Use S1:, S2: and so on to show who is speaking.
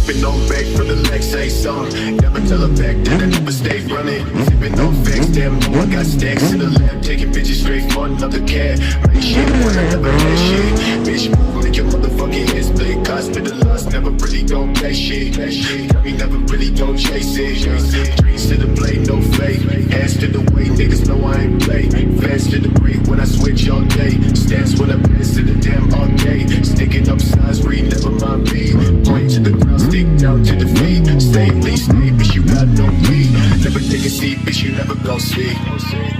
S1: Sipping on back from the Lex, say something. Never tell her back that I never stay running. Sipping on facts, damn, no, I got stacks in the lab. Taking bitches straight for another cat. Make shit when I never had shit. Bitch, move, make your motherfucking head split. Hospitalized, never really gon' play shit. Got me never really gon' chase it. Dreams to the blade, no fake. Hands to the way, niggas know I ain't play. Fast to the break when I switch all day. Stance when I pass to the damn arcade. Sticking up signs, read, never mind me. Point to the ground, stick down to the feet. Stay, please stay, bitch, you got no weed. Never take a seat, bitch, you never gon' see.